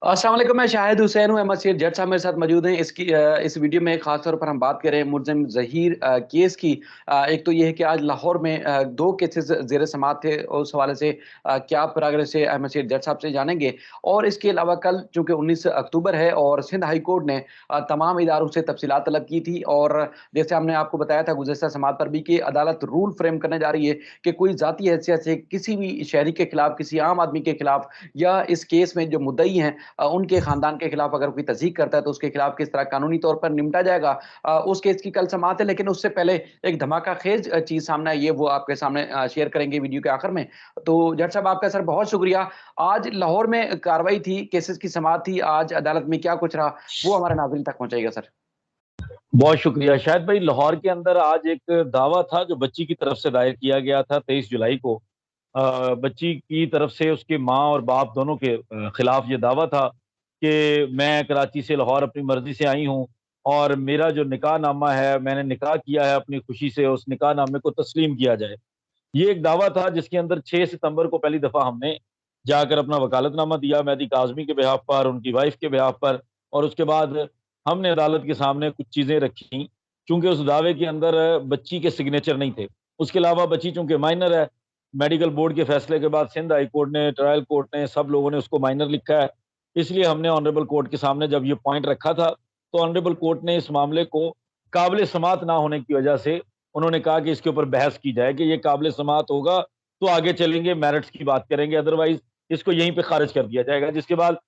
अस्सलाम वालेकुम, मैं शाहिद हुसैन हूँ। अहमद सैयद जट साहब मेरे साथ मौजूद हैं। इस वीडियो में खास तौर पर हम बात कर रहे हैं मुलज़िम ज़हीर केस की। एक तो ये है कि आज लाहौर में 2 केसेस ज़ेर समाअत थे। उस हवाले से क्या प्रोग्रेस है अहमद सैयद जट साहब से जानेंगे। और इसके अलावा कल चूँकि 19 अक्टूबर है और सिंध हाई कोर्ट ने तमाम इदारों से तफ़सीलात तलब की थी। और जैसे हमने आपको बताया था गुज़िश्ता समाअत पर भी कि अदालत रूल फ्रेम करने जा रही है कि कोई ज़ाती हैसियत से किसी भी शहरी के खिलाफ, किसी आम आदमी के खिलाफ या इस केस में जो मुद्दई हैं उनके खानदान के खिलाफ अगर कोई तज़दीक करता है तो उसके खिलाफ किस तरह कानूनी तौर पर निपटा जाएगा। उस केस की कल समाअत है, लेकिन उससे पहले एक धमाका-ख़ेज़ चीज़ सामने आई है, वो आपके सामने शेयर करेंगे वीडियो के आखिर में। तो जज साहब आपका सर बहुत शुक्रिया। आज लाहौर में कार्रवाई थी, केसेस की समाअत थी, आज अदालत में क्या कुछ रहा, वो हमारे नाज़रीन तक पहुँचाइएगा सर। बहुत शुक्रिया। शायद भाई लाहौर के अंदर आज एक दावा था जो बच्ची की तरफ से दायर किया गया था 23 जुलाई को। बच्ची की तरफ से उसके माँ और बाप दोनों के खिलाफ ये दावा था कि मैं कराची से लाहौर अपनी मर्ज़ी से आई हूँ और मेरा जो निकाहनामा है, मैंने निकाह किया है अपनी खुशी से, उस निकाहनामे को तस्लीम किया जाए। ये एक दावा था जिसके अंदर 6 सितंबर को पहली दफ़ा हमने जाकर अपना वकालतनामा दिया मेहदी काज़मी के बिहाफ़ पर, उनकी वाइफ़ के बिहाफ़ पर। और उसके बाद हमने अदालत के सामने कुछ चीज़ें रखी, चूँकि उस दावे के अंदर बच्ची के सिग्नेचर नहीं थे। उसके अलावा बच्ची चूँकि माइनर है, मेडिकल बोर्ड के फैसले के बाद सिंध हाई कोर्ट ने, ट्रायल कोर्ट ने, सब लोगों ने उसको माइनर लिखा है। इसलिए हमने ऑनरेबल कोर्ट के सामने जब ये पॉइंट रखा था, तो ऑनरेबल कोर्ट ने इस मामले को काबिल समाअत ना होने की वजह से उन्होंने कहा कि इसके ऊपर बहस की जाए कि ये काबिल समाअत होगा तो आगे चलेंगे, मेरिट्स की बात करेंगे, अदरवाइज़ इसको यहीं पे खारिज कर दिया जाएगा। जिसके बाद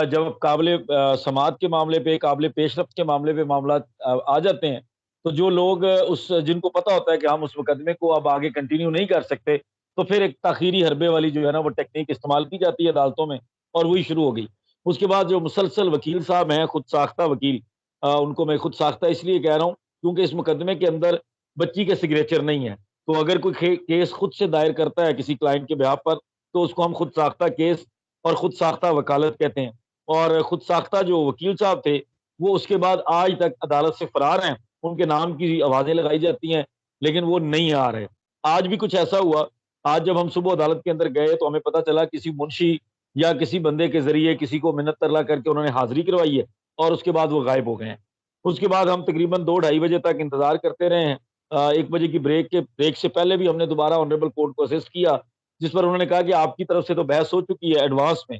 जब काबिल समाअत के मामले पे, काबिल पेशरफ्त के मामले पे मामलात आ जाते हैं, तो जो लोग उस जिनको पता होता है कि हम उस मुकदमे को अब आगे कंटिन्यू नहीं कर सकते, तो फिर एक ताख़ीरी हरबे वाली जो है ना वो टेक्नीक इस्तेमाल की जाती है अदालतों में, और वही शुरू हो गई। उसके बाद जो मुसलसल वकील साहब हैं, खुद साख्ता वकील, उनको मैं खुद साख्ता इसलिए कह रहा हूँ क्योंकि इस मुकदमे के अंदर बच्ची के सिग्नेचर नहीं है। तो अगर कोई केस खुद से दायर करता है किसी क्लाइंट के बिहाफ़ पर, तो उसको हम खुद साख्ता केस और खुद साख्ता वकालत कहते हैं। और खुद साख्ता जो वकील साहब थे, वो उसके बाद आज तक अदालत से फरार हैं। उनके नाम की आवाज़ें लगाई जाती हैं, लेकिन वो नहीं आ रहे। आज भी कुछ ऐसा हुआ, आज जब हम सुबह अदालत के अंदर गए तो हमें पता चला किसी मुंशी या किसी बंदे के ज़रिए किसी को मिन्नत तरला करके उन्होंने हाज़िरी करवाई है और उसके बाद वो गायब हो गए हैं। उसके बाद हम तकरीबन 2 ढाई बजे तक इंतज़ार करते रहे हैं। 1 बजे की ब्रेक से पहले भी हमने दोबारा ऑनरेबल कोर्ट को असिस्ट किया, जिस पर उन्होंने कहा कि आपकी तरफ से तो बहस हो चुकी है एडवांस में।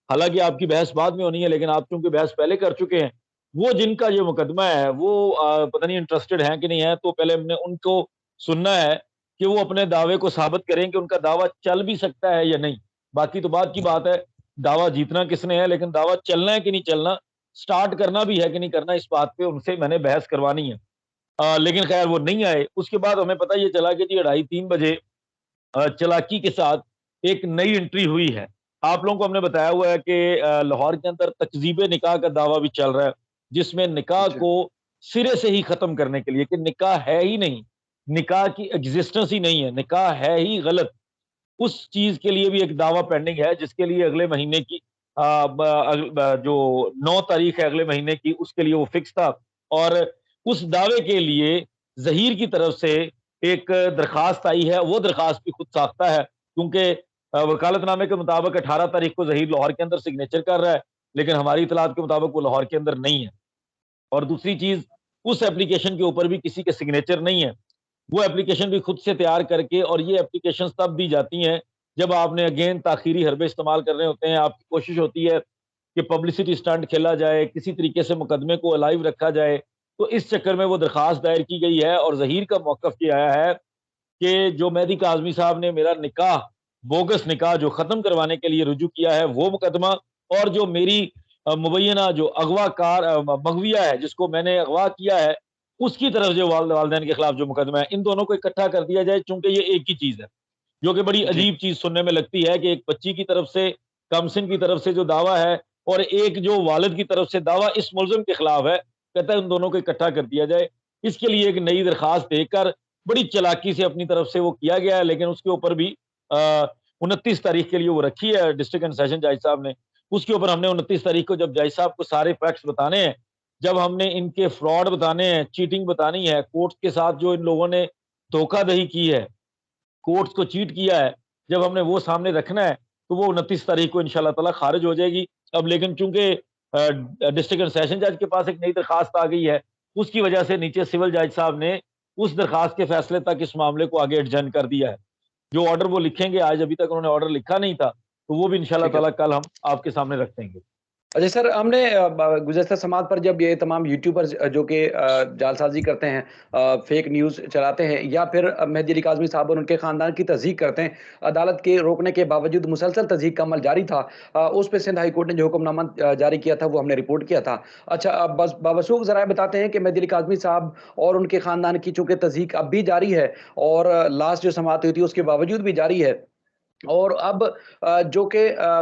हालाँकि आपकी बहस बाद में होनी है, लेकिन आप चूँकि बहस पहले कर चुके हैं, वो जिनका ये मुकदमा है वो पता नहीं इंटरेस्टेड हैं कि नहीं है, तो पहले हमने उनको सुनना है कि वो अपने दावे को साबित करें कि उनका दावा चल भी सकता है या नहीं। बाकी तो बाद की बात है, दावा जीतना किसने है, लेकिन दावा चलना है कि नहीं चलना, स्टार्ट करना भी है कि नहीं करना, इस बात पे उनसे मैंने बहस करवानी है। लेकिन खैर वो नहीं आए। उसके बाद हमें पता ये चला कि जी 2:30-3 बजे चालाकी के साथ एक नई एंट्री हुई है। आप लोगों को हमने बताया हुआ है कि लाहौर के अंदर तकज़ीब निकाह का दावा भी चल रहा है, जिसमें निकाह अच्छा। को सिरे से ही ख़त्म करने के लिए कि निकाह है ही नहीं, निकाह की एक्जिस्टेंस ही नहीं है, निकाह है ही गलत। उस चीज़ के लिए भी एक दावा पेंडिंग है, जिसके लिए अगले महीने की जो 9 तारीख है अगले महीने की, उसके लिए वो फिक्स था। और उस दावे के लिए ज़हीर की तरफ से एक दरख़्वास्त आई है, वो दरख़्वास्त भी खुद साख्ता है, क्योंकि वकालतनामे के मुताबिक 18 तारीख को ज़हीर लाहौर के अंदर सिग्नेचर कर रहा है, लेकिन हमारी इत्तलात के मुताबिक वो लाहौर के अंदर नहीं है। और दूसरी चीज़, उस एप्लीकेशन के ऊपर भी किसी के सिग्नेचर नहीं है। वो एप्लीकेशन भी खुद से तैयार करके, और ये एप्लीकेशंस तब दी जाती हैं जब आपने अगेन ताख़ीरी हरबे इस्तेमाल कर रहे होते हैं, आपकी कोशिश होती है कि पब्लिसिटी स्टंट खेला जाए, किसी तरीके से मुकदमे को अलाइव रखा जाए। तो इस चक्कर में वो दरख़्वास्त दायर की गई है और ज़हीर का मौक़िफ़ ये आया है कि जो मेहदी काज़मी साहब ने मेरा निकाह, बोगस निकाह जो ख़त्म करवाने के लिए रुजू किया है, वो मुकदमा, और जो मेरी मुबैय्यना जो अगवाकार मग़विया है, जिसको मैंने अगवा किया है, उसकी तरफ जो वालिदैन के खिलाफ जो मुकदमा है, इन दोनों को इकट्ठा कर दिया जाए, चूँकि ये एक ही चीज़ है। जो कि बड़ी जी। अजीब चीज़ सुनने में लगती है कि एक बच्ची की तरफ से, कमसिन की तरफ से जो दावा है, और एक जो वालिद की तरफ से दावा इस मुल्ज़िम के खिलाफ है, कहता है उन दोनों को इकट्ठा कर दिया जाए। इसके लिए एक नई दरख़्वास्त देकर बड़ी चालाकी से अपनी तरफ से वो किया गया है, लेकिन उसके ऊपर भी 29 तारीख के लिए वो रखी है डिस्ट्रिक्ट एंड सेशन जज साहब ने। उसके ऊपर हमने 29 तारीख को जब जज साहब को सारे फैक्ट्स बताने हैं, जब हमने इनके फ्रॉड बताने हैं, चीटिंग बतानी है, कोर्ट के साथ जो इन लोगों ने धोखाधड़ी की है, कोर्ट्स को चीट किया है, जब हमने वो सामने रखना है, तो वो 29 तारीख को इंशाल्लाह ताला खारिज हो जाएगी। अब लेकिन चूंकि डिस्ट्रिक्ट एंड सेशन जज के पास एक नई दरखास्त आ गई है, उसकी वजह से नीचे सिविल जज साहब ने उस दरखास्त के फैसले तक इस मामले को आगे एडजर्न कर दिया है। जो ऑर्डर वो लिखेंगे, आज अभी तक उन्होंने ऑर्डर लिखा नहीं था, तो वो भी इंशाल्लाह ठीक है। ताला कल हम आपके सामने रख देंगे। अच्छा सर, हमने गुज़श्ता समात पर जब ये तमाम यूट्यूबर्स जो कि जालसाज़ी करते हैं, फेक न्यूज़ चलाते हैं या फिर मेहदी अली काज़मी साहब और उनके ख़ानदान की तज़दीक करते हैं, अदालत के रोकने के बावजूद मुसलसल तज़दीक का अमल जारी था। उस पे सिंध हाई कोर्ट ने जो हुक्मनामा जारी किया था, वो हमने रिपोर्ट किया था। अच्छा, अब बस बावसूख ज़राए बताते हैं कि मेहदी अली काज़मी साहब और उनके ख़ानदान की चूँकि तज़दीक अब भी जारी है और लास्ट जो समात हुई थी, उसके बावजूद भी जारी है। और अब जो कि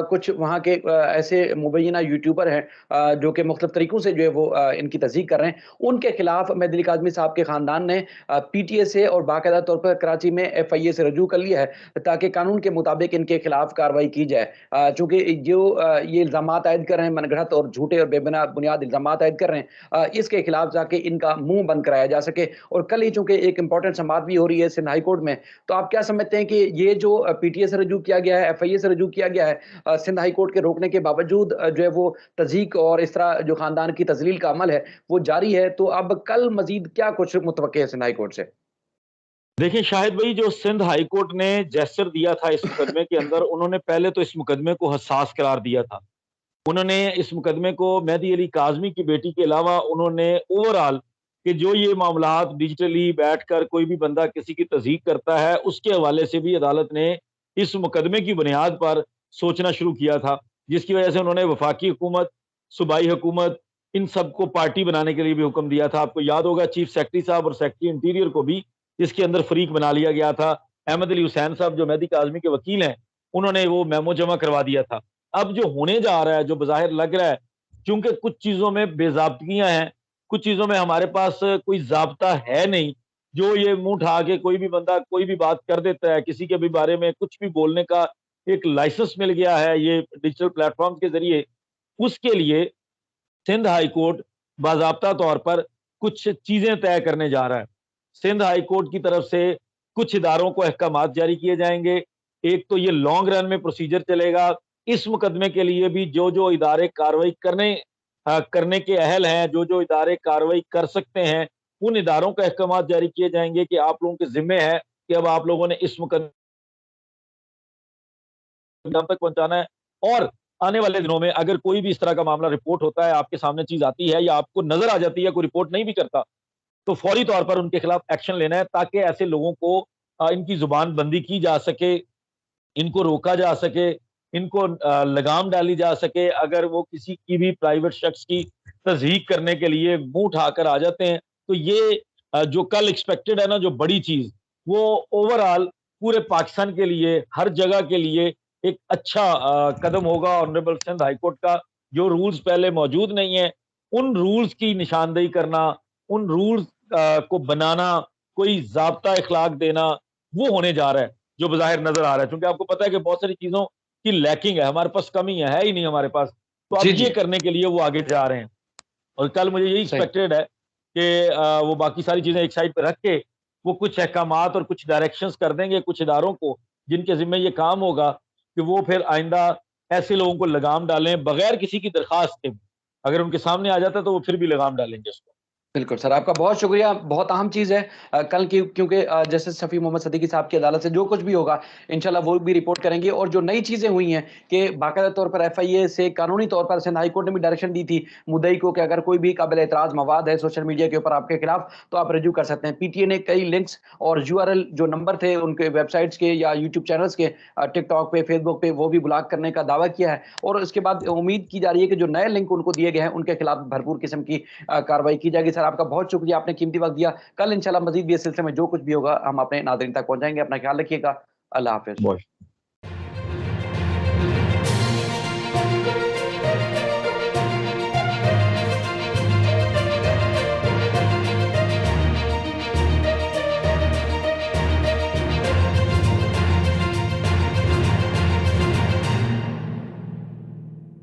कुछ वहाँ के ऐसे मुबैना यूट्यूबर हैं, जो कि मुख्तलिफ तरीकों से जो है वो इनकी तस्दीक कर रहे हैं, उनके खिलाफ मेहदी अली काज़मी साहब के ख़ानदान ने पीटीए से और बाकायदा तौर पर कराची में एफआईए से रजू कर लिया है, ताकि कानून के मुताबिक इनके खिलाफ कार्रवाई की जाए। चूँकि जो ये इल्ज़ामात आयद कर रहे हैं, मनगढ़ंत और झूठे और बुनियाद इल्ज़ामात आयद कर रहे हैं, इसके खिलाफ जाके इनका मुँह बंद कराया जा सके। और कल ही चूँकि एक इम्पोर्टेंट समात भी हो रही है सिंध हाई कोर्ट में, तो आप क्या समझते हैं कि ये जो पीटीए से रजू किया गया है, एफआईए से रजू किया गया है, सिंध हाई कोर्ट के रोकने के बावजूद जो है वो तज़दीक और इस तरह जो खानदान की तज़लील का अमल है, वो जारी है, तो अब कल मज़ीद क्या कुछ मुतवक्के है सिंध हाई कोर्ट से? देखिए शाहिद भाई, जो सिंध हाई कोर्ट ने जेस्चर दिया था इस मुकदमे के अंदर, उन्होंने पहले तो इस मुकदमे को हसास करार दिया था। उन्होंने इस मुकदमे को मेहदी अली काज़मी की बेटी के अलावा उन्होंने ओवरऑल कि जो ये मामलात डिजिटली बैठकर कोई भी बंदा किसी की तस्दीक करता है, उसके हवाले से भी अदालत ने इस मुकदमे की बुनियाद पर सोचना शुरू किया था। जिसकी वजह से उन्होंने वफाकी हुकूमत, सूबाई हुकूमत, इन सबको पार्टी बनाने के लिए भी हुक्म दिया था। आपको याद होगा चीफ सेक्रेटरी साहब और सेक्रेटरी इंटीरियर को भी इसके अंदर फरीक बना लिया गया था। अहमद अली हुसैन साहब जो मेहदी काज़मी के वकील हैं, उन्होंने वो मेमो जमा करवा दिया था। अब जो होने जा रहा है, जो बज़ाहिर लग रहा है, क्योंकि कुछ चीज़ों में बेज़ाब्तियाँ हैं, कुछ चीज़ों में हमारे पास कोई ज़ाब्ता है नहीं, जो ये मुँह उठा के कोई भी बंदा कोई भी बात कर देता है, किसी के भी बारे में कुछ भी बोलने का एक लाइसेंस मिल गया है ये डिजिटल प्लेटफ़ॉर्म के ज़रिए, उसके लिए सिंध हाई कोर्ट बाज़ाब्ता तौर पर कुछ चीज़ें तय करने जा रहा है। सिंध हाई कोर्ट की तरफ से कुछ इदारों को अहकामात जारी किए जाएँगे। एक तो ये लॉन्ग रन में प्रोसीजर चलेगा। इस मुकदमे के लिए भी जो-जो इदारे कार्रवाई करने के अहल हैं, जो-जो इदारे कार्रवाई कर सकते हैं, उन इदारों को अहकामात जारी किए जाएँगे कि आप लोगों के ज़िम्मे है कि अब आप लोगों ने इस मुकदमे अंजाम तक पहुँचाना है। और आने वाले दिनों में अगर कोई भी इस तरह का मामला रिपोर्ट होता है, आपके सामने चीज़ आती है या आपको नज़र आ जाती है, कोई रिपोर्ट नहीं भी करता, तो फौरी तौर पर उनके खिलाफ एक्शन लेना है ताकि ऐसे लोगों को इनकी ज़ुबान बंदी की जा सके, इनको रोका जा सके, इनको लगाम डाली जा सके। अगर वो किसी की भी प्राइवेट शख्स की तज़हीक करने के लिए मुँह उठाकर आ जाते हैं, तो ये जो कल एक्सपेक्टेड है ना जो बड़ी चीज़, वो ओवरऑल पूरे पाकिस्तान के लिए, हर जगह के लिए एक अच्छा कदम होगा। ऑनरेबल सिंध हाई कोर्ट का जो रूल्स पहले मौजूद नहीं है, उन रूल्स की निशानदेही करना, उन रूल्स को बनाना, कोई ज़ाब्ता इख़लाक़ देना, वो होने जा रहा है। जो बज़ाहिर नज़र आ रहा है, क्योंकि आपको पता है कि बहुत सारी चीज़ों की लैकिंग है, हमारे पास कमी है ही नहीं हमारे पास। तो अब जी, ये जी। करने के लिए वो आगे जा रहे हैं और कल मुझे यही सही। एक्सपेक्टेड है कि वो बाकी सारी चीज़ें एक साइड पे रख के, वो कुछ अहकामात और कुछ डायरेक्शंस कर देंगे कुछ इदारों को, जिनके ज़िम्मे ये काम होगा कि वो फिर आइंदा ऐसे लोगों को लगाम डालें, बगैर किसी की दरख़्वास्त के। अगर उनके सामने आ जाता है, तो वो फिर भी लगाम डालेंगे उसको। बिल्कुल सर, आपका बहुत शुक्रिया। बहुत अहम चीज़ है कल की, क्योंकि जस्टिस शफ़ी मोहम्मद सदीकी साहब की अदालत से जो कुछ भी होगा, इंशाल्लाह वो भी रिपोर्ट करेंगे। और जो नई चीज़ें हुई हैं कि बाकायदा तौर पर एफआईए से कानूनी तौर पर सिंध हाई कोर्ट ने भी डायरेक्शन दी थी मुद्दई को कि अगर कोई भी काबिल एतराज़ मवाद है सोशल मीडिया के ऊपर आपके खिलाफ, तो आप रजू कर सकते हैं। पीटीए ने कई लिंक्स और यूआरएल जो नंबर थे उनके वेबसाइट्स के या यूट्यूब चैनल्स के, टिकटॉक पे, फेसबुक पे, वो भी ब्लॉक करने का दावा किया है। और उसके बाद उम्मीद की जा रही है कि जो नए लिंक उनको दिए गए हैं, उनके खिलाफ भरपूर किस्म की कार्रवाई की जाएगी। सर, आपका बहुत शुक्रिया, आपने कीमती वक़्त दिया। कल इंशाल्लाह मज़ीद भी इस सिलसिले में जो कुछ भी होगा, हम अपने नाज़रीन तक पहुँचाएँगे। अपना ख़्याल रखिएगा। अल्लाह हाफ़िज़। बहुत